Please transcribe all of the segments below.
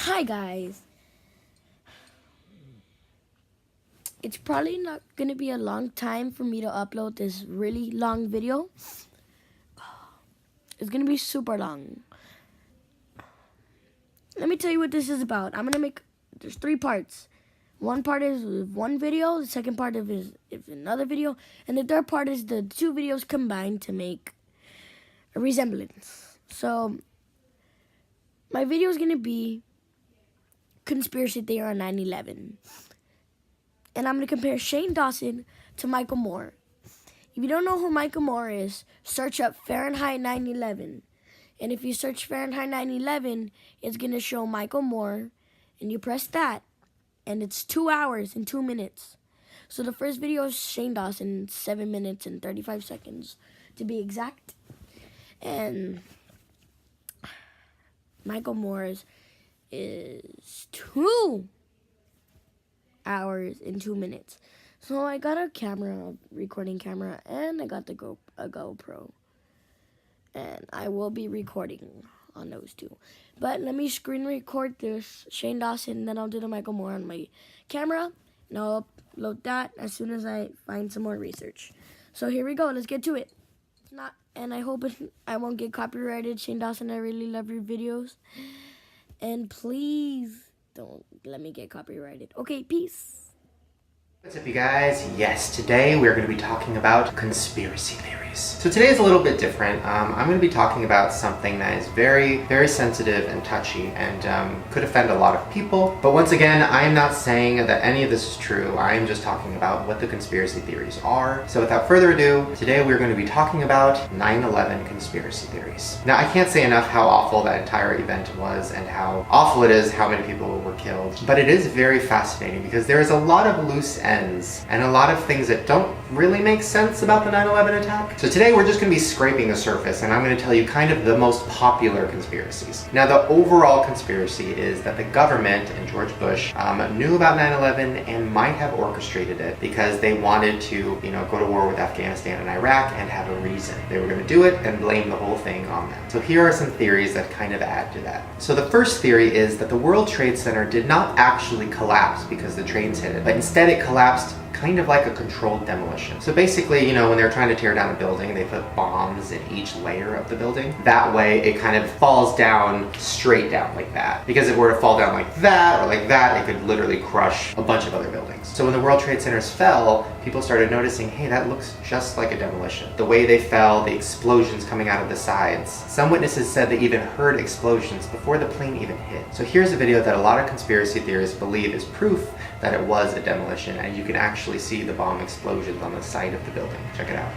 Hi guys. It's probably not gonna be a long time for me to upload this really long video. It's gonna be super long. Let me tell you what this is about. There's 3 parts. One part is one video, the second part is another video, and the third part is the 2 videos combined to make a resemblance. So, my video is gonna be conspiracy theory on 9/11. And I'm going to compare Shane Dawson to Michael Moore. If you don't know who Michael Moore is, search up Fahrenheit 9/11. And if you search Fahrenheit 9/11, it's going to show Michael Moore. And you press that, and it's 2 hours and 2 minutes. So the first video is Shane Dawson, 7 minutes and 35 seconds to be exact. And Michael Moore's is 2 hours and 2 minutes. So I got a recording camera, and I got a GoPro. And I will be recording on those 2. But let me screen record this Shane Dawson, then I'll do the Michael Moore on my camera, and I'll upload that as soon as I find some more research. So here we go, let's get to it. And I hope I won't get copyrighted. Shane Dawson, I really love your videos. And please don't let me get copyrighted. Okay, peace. What's up, you guys? Yes, today we're going to be talking about conspiracy theories. So today is a little bit different. I'm going to be talking about something that is very, very sensitive and touchy and could offend a lot of people. But once again, I am not saying that any of this is true. I am just talking about what the conspiracy theories are. So without further ado, today we're going to be talking about 9/11 conspiracy theories. Now, I can't say enough how awful that entire event was and how awful it is how many people were killed. But it is very fascinating because there is a lot of loose ends and a lot of things that don't really make sense about the 9/11 attack. So today we're just going to be scraping the surface, and I'm going to tell you kind of the most popular conspiracies. Now, the overall conspiracy is that the government and George Bush knew about 9/11 and might have orchestrated it because they wanted to, go to war with Afghanistan and Iraq and have a reason. They were going to do it and blame the whole thing on them. So here are some theories that kind of add to that. So the first theory is that the World Trade Center did not actually collapse because the trains hit it, but instead it collapsed kind of like a controlled demolition. So basically, when they're trying to tear down a building, they put bombs in each layer of the building. That way it kind of falls down straight down like that. Because if it were to fall down like that or like that, it could literally crush a bunch of other buildings. So when the World Trade Centers fell, people started noticing, hey, that looks just like a demolition. The way they fell, the explosions coming out of the sides. Some witnesses said they even heard explosions before the plane even hit. So here's a video that a lot of conspiracy theorists believe is proof that it was a demolition, and you can actually see the bomb explosions on the side of the building. Check it out.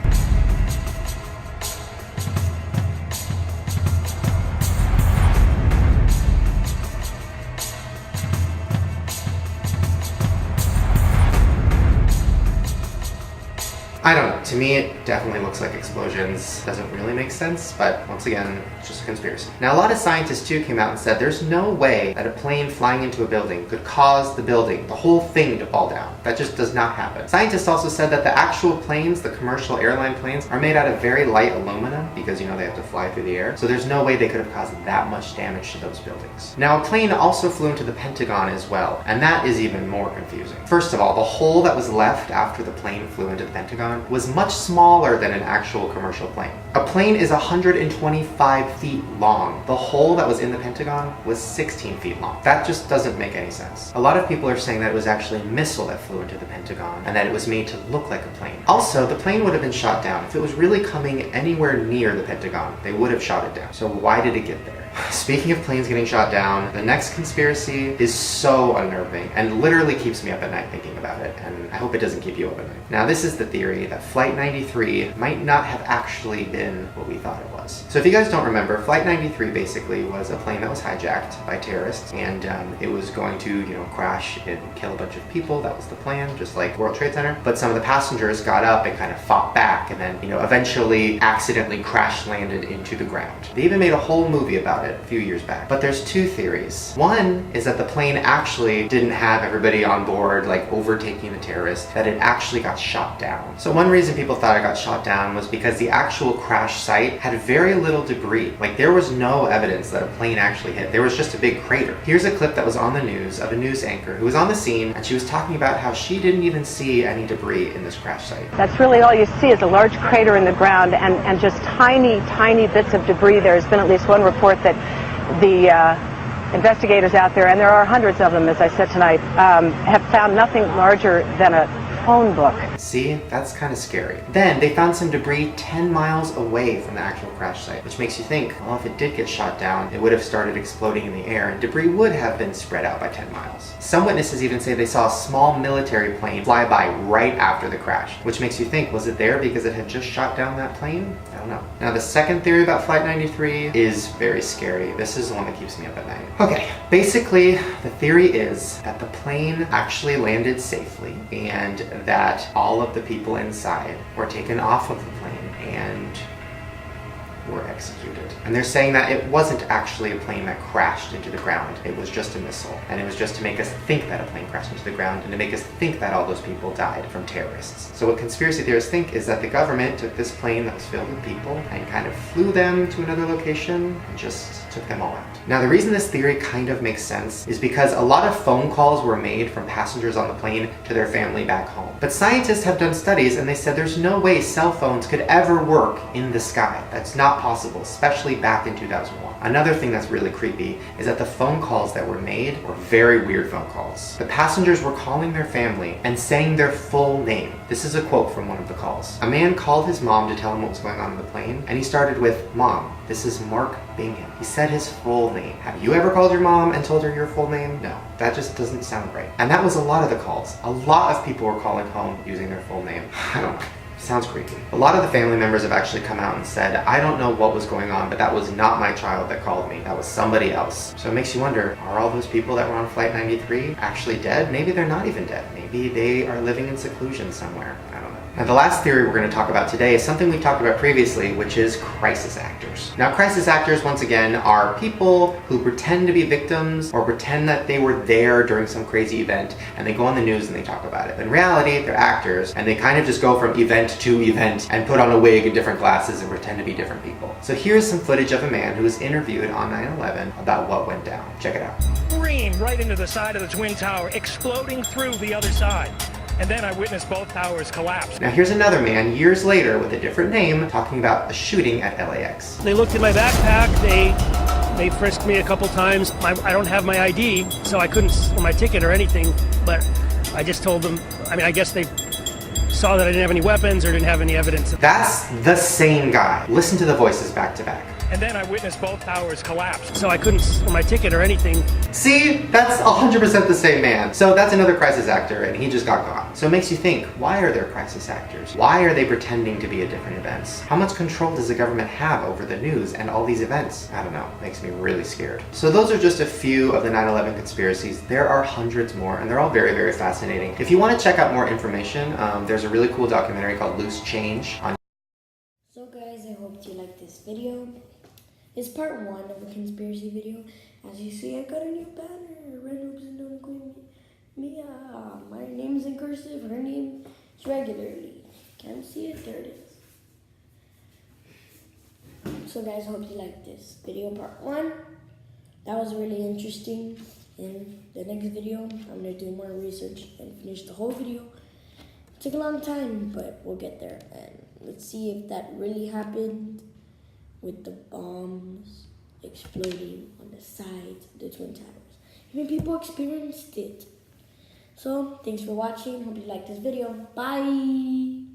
I don't know, to me it definitely looks like explosions. Doesn't really make sense, but once again, it's just a conspiracy. Now, a lot of scientists too came out and said there's no way that a plane flying into a building could cause the building, the whole thing, to fall down. That just does not happen. Scientists also said that the actual planes, the commercial airline planes, are made out of very light aluminum because, they have to fly through the air. So there's no way they could have caused that much damage to those buildings. Now, a plane also flew into the Pentagon as well, and that is even more confusing. First of all, the hole that was left after the plane flew into the Pentagon was much smaller than an actual commercial plane. A plane is 125 feet long. The hole that was in the Pentagon was 16 feet long. That just doesn't make any sense. A lot of people are saying that it was actually a missile that flew into the Pentagon and that it was made to look like a plane. Also, the plane would have been shot down. If it was really coming anywhere near the Pentagon, they would have shot it down. So why did it get there? Speaking of planes getting shot down, the next conspiracy is so unnerving and literally keeps me up at night thinking about it, and I hope it doesn't keep you up at night. Now, this is the theory that Flight 93 might not have actually been what we thought it was. So if you guys don't remember, Flight 93 basically was a plane that was hijacked by terrorists, and it was going to, crash and kill a bunch of people. That was the plan, just like World Trade Center. But some of the passengers got up and kind of fought back, and then, eventually accidentally crash landed into the ground. They even made a whole movie about about it a few years back. But there's two theories. One is that the plane actually didn't have everybody on board, like overtaking the terrorists, that it actually got shot down. So one reason people thought it got shot down was because the actual crash site had very little debris. Like there was no evidence that a plane actually hit. There was just a big crater. Here's a clip that was on the news of a news anchor who was on the scene, and she was talking about how she didn't even see any debris in this crash site. That's really all you see is a large crater in the ground and just tiny bits of debris. There's been at least one report that the investigators out there, and there are hundreds of them, as I said tonight, have found nothing larger than a phone book. See, that's kind of scary. Then they found some debris 10 miles away from the actual crash site, which makes you think, well, if it did get shot down, it would have started exploding in the air and debris would have been spread out by 10 miles. Some witnesses even say they saw a small military plane fly by right after the crash, which makes you think, was it there because it had just shot down that plane? I don't know. Now, the second theory about Flight 93 is very scary. This is the one that keeps me up at night. Okay, basically, the theory is that the plane actually landed safely and that all of the people inside were taken off of the plane and were executed. And they're saying that it wasn't actually a plane that crashed into the ground. It was just a missile. And it was just to make us think that a plane crashed into the ground and to make us think that all those people died from terrorists. So what conspiracy theorists think is that the government took this plane that was filled with people and kind of flew them to another location and just took them all out. Now, the reason this theory kind of makes sense is because a lot of phone calls were made from passengers on the plane to their family back home. But scientists have done studies and they said there's no way cell phones could ever work in the sky. That's not possible, especially back in 2001. Another thing that's really creepy is that the phone calls that were made were very weird phone calls. The passengers were calling their family and saying their full name. This is a quote from one of the calls. A man called his mom to tell him what was going on in the plane, and he started with, "Mom, this is Mark Bingham." He said his full name. Have you ever called your mom and told her your full name? No, that just doesn't sound right. And that was a lot of the calls. A lot of people were calling home using their full name. I don't know. Sounds creepy. A lot of the family members have actually come out and said, I don't know what was going on, but that was not my child that called me. That was somebody else. So it makes you wonder, are all those people that were on Flight 93 actually dead? Maybe they're not even dead. Maybe they are living in seclusion somewhere. I don't know. Now, the last theory we're going to talk about today is something we've talked about previously, which is crisis actors. Now, crisis actors, once again, are people who pretend to be victims or pretend that they were there during some crazy event and they go on the news and they talk about it. But in reality, they're actors and they kind of just go from event to event and put on a wig and different glasses and pretend to be different people. So here's some footage of a man who was interviewed on 9/11 about what went down. Check it out. Scream right into the side of the Twin Tower, exploding through the other side. And then I witnessed both towers collapse. Now here's another man years later with a different name talking about a shooting at LAX. They looked in my backpack, they frisked me a couple times. I don't have my ID, so I couldn't, or my ticket or anything, but I just told them, I guess they saw that I didn't have any weapons or didn't have any evidence. That's the same guy. Listen to the voices back to back. And then I witnessed both towers collapse, so I couldn't, or my ticket or anything. See, that's 100% the same man. So that's another crisis actor and he just got gone. So it makes you think, why are there crisis actors? Why are they pretending to be at different events? How much control does the government have over the news and all these events? I don't know, makes me really scared. So those are just a few of the 9/11 conspiracies. There are hundreds more and they're all very, very fascinating. If you want to check out more information, there's a really cool documentary called Loose Change on. So guys, I hope you liked this video. It's part 1 of a conspiracy video. As you see, I got a new banner. Red hoops and don't include me. My name is in cursive. Her name is regularly. Can't see it? There it is. So guys, I hope you liked this video, part 1. That was really interesting. In the next video, I'm going to do more research and finish the whole video. It took a long time, but we'll get there. And let's see if that really happened, with the bombs exploding on the sides of the Twin Towers. Even people experienced it. So, thanks for watching. Hope you liked this video. Bye!